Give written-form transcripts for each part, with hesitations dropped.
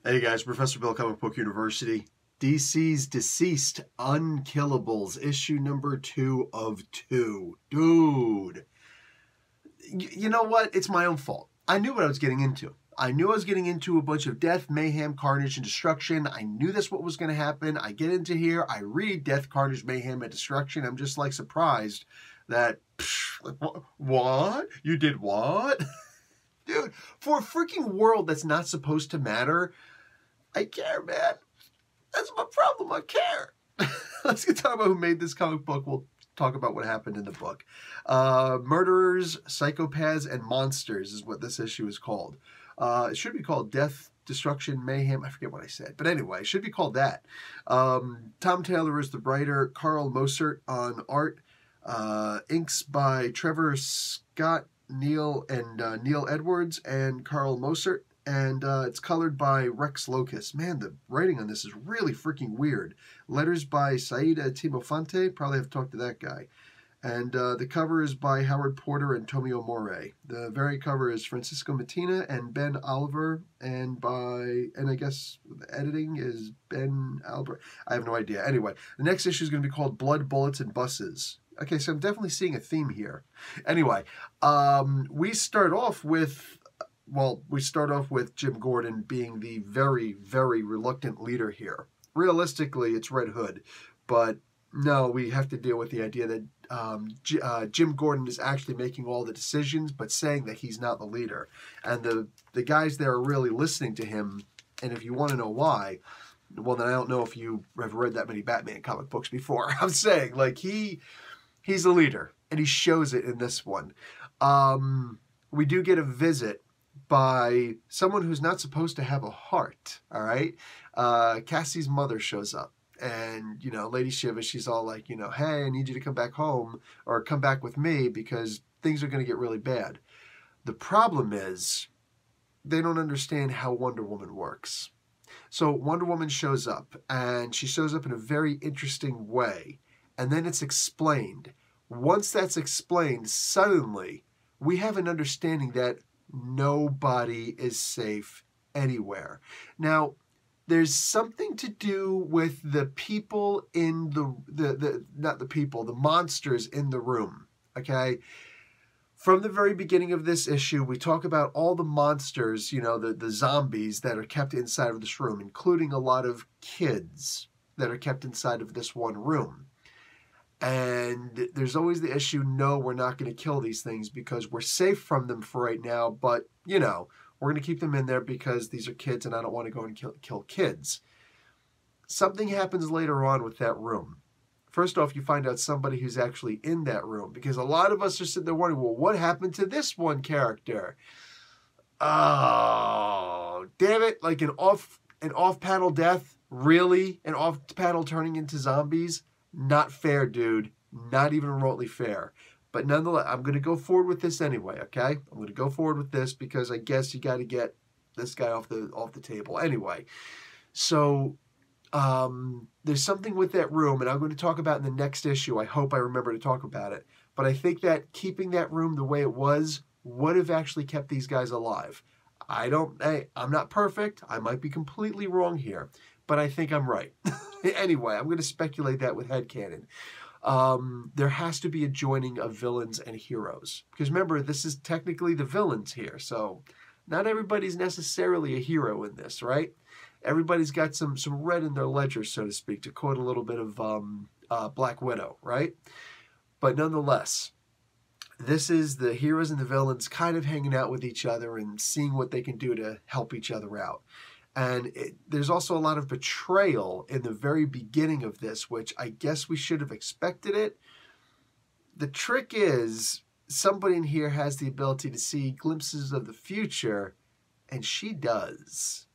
Hey guys, Professor Bill, Comic Book University. DCeased Unkillables, issue number 2 of 2. Dude, you know what? It's my own fault. I knew what I was getting into. I knew I was getting into a bunch of death, mayhem, carnage, and destruction. I knew that's what was going to happen. I get into here, I read death, carnage, mayhem, and destruction. I'm just like surprised that, what? You did what? Dude, for a freaking world that's not supposed to matter, I care, man. That's my problem. I care. Let's get talking about who made this comic book. We'll talk about what happened in the book. Murderers, Psychopaths, and Monsters is what this issue is called. It should be called Death, Destruction, Mayhem. I forget what I said. But anyway, it should be called that. Tom Taylor is the writer. Carl Mosert on art. Inks by Trevor Scott, Neil Edwards, and Carl Mosert. And it's colored by Rex Locus. Man, the writing on this is really freaking weird. Letters by Saida Timofonte. Probably have to talk to that guy. And the cover is by Howard Porter and Tomio More. The variant cover is Francisco Mattina and Ben Oliver. And I guess the editing is Ben Albert. I have no idea. Anyway, the next issue is going to be called Blood, Bullets, and Buses. Okay, so I'm definitely seeing a theme here. Anyway, we start off with Jim Gordon being the very, very reluctant leader here. Realistically, it's Red Hood, but no, we have to deal with the idea that Jim Gordon is actually making all the decisions, but saying that he's not the leader. And the guys there are really listening to him, and if you want to know why, well, then I don't know if you have read that many Batman comic books before. I'm saying, like, he's the leader, and he shows it in this one. We do get a visit by someone who's not supposed to have a heart, all right? Cassie's mother shows up, and, Lady Shiva, she's all like, hey, I need you to come back home, or come back with me, because things are going to get really bad. The problem is, they don't understand how Wonder Woman works. So Wonder Woman shows up, and she shows up in a very interesting way, and then it's explained. Once that's explained, suddenly, we have an understanding that nobody is safe anywhere. Now, there's something to do with the people in the monsters in the room, okay? From the very beginning of this issue, we talk about all the monsters, the zombies that are kept inside of this room, including a lot of kids that are kept inside of this one room. And there's always the issue, no, we're not going to kill these things because we're safe from them for right now, but, we're going to keep them in there because these are kids and I don't want to go and kill kids. Something happens later on with that room. First off, you find out somebody who's actually in that room, because a lot of us are sitting there wondering, well, what happened to this one character? Oh, damn it, like an off-panel death? Really? An off-panel turning into zombies? Not fair, dude. Not even remotely fair. But nonetheless, I'm going to go forward with this anyway, okay? I'm going to go forward with this because I guess you got to get this guy off the table. Anyway, so there's something with that room, and I'm going to talk about in the next issue. I hope I remember to talk about it. But I think that keeping that room the way it was would have actually kept these guys alive. I'm not perfect. I might be completely wrong here, but I think I'm right. Anyway, I'm going to speculate that with headcanon. There has to be a joining of villains and heroes. Because remember, this is technically the villains here, so not everybody's necessarily a hero in this, right? Everybody's got some red in their ledger, so to speak, to quote a little bit of Black Widow, right? But nonetheless, this is the heroes and the villains kind of hanging out with each other and seeing what they can do to help each other out. And there's also a lot of betrayal in the very beginning of this, which I guess we should have expected it. The trick is, somebody in here has the ability to see glimpses of the future, and she does.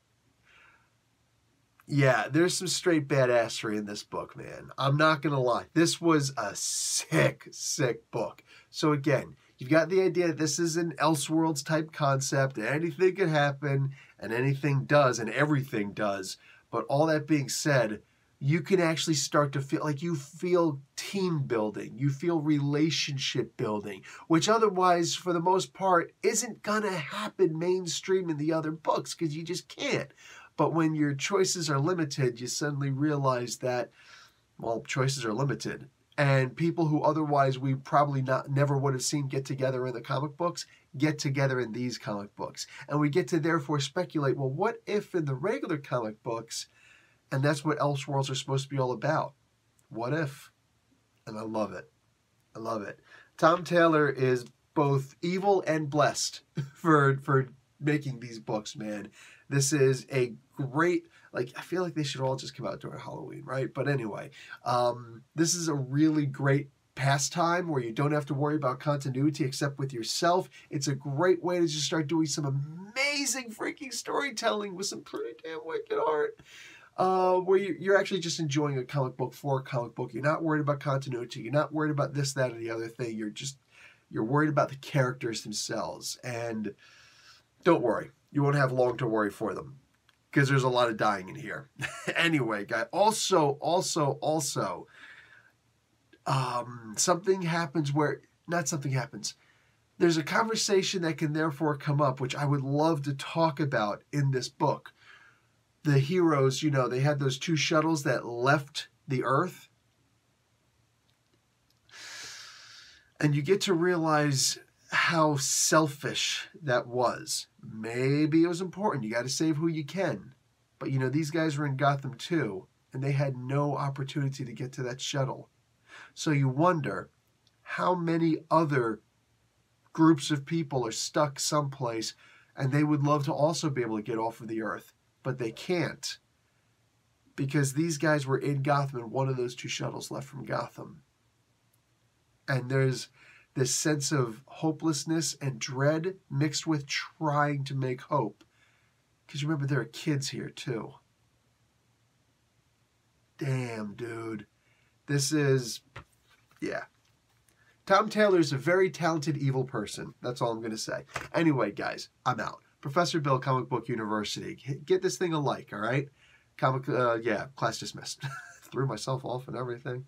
Yeah, there's some straight badassery in this book, man. I'm not going to lie. This was a sick, sick book. So again, you've got the idea that this is an Elseworlds type concept, and anything can happen, and anything does, and everything does. But all that being said, you can actually start to feel like you feel team building, you feel relationship building, which otherwise, for the most part, isn't going to happen mainstream in the other books because you just can't. But when your choices are limited, you suddenly realize that, well, choices are limited. And people who otherwise we probably never would have seen get together in the comic books, get together in these comic books. And we get to therefore speculate, well, what if in the regular comic books, and that's what Elseworlds are supposed to be all about. What if? And I love it. I love it. Tom Taylor is both evil and blessed for making these books, man. This is a great, like, I feel like they should all just come out during Halloween, right? But anyway, this is a really great pastime where you don't have to worry about continuity except with yourself. It's a great way to just start doing some amazing freaking storytelling with some pretty damn wicked art. Where you're actually just enjoying a comic book for a comic book. You're not worried about continuity. You're not worried about this, that, or the other thing. You're worried about the characters themselves. And don't worry, you won't have long to worry for them because there's a lot of dying in here. Anyway, guys, also, something happens where, not something happens. There's a conversation that can therefore come up, which I would love to talk about in this book. The heroes, you know, they had those 2 shuttles that left the Earth. And you get to realize how selfish that was. Maybe it was important. You got to save who you can. But, you know, these guys were in Gotham too, and they had no opportunity to get to that shuttle. So you wonder how many other groups of people are stuck someplace, and they would love to also be able to get off of the Earth. But they can't because these guys were in Gotham and one of those 2 shuttles left from Gotham. And there's this sense of hopelessness and dread mixed with trying to make hope. Because remember, there are kids here too. Damn, dude. This is, yeah. Tom Taylor's a very talented evil person. That's all I'm going to say. Anyway, guys, I'm out. Professor Bill, Comic Book University. Get this thing a like, all right? Class dismissed. Threw myself off and everything.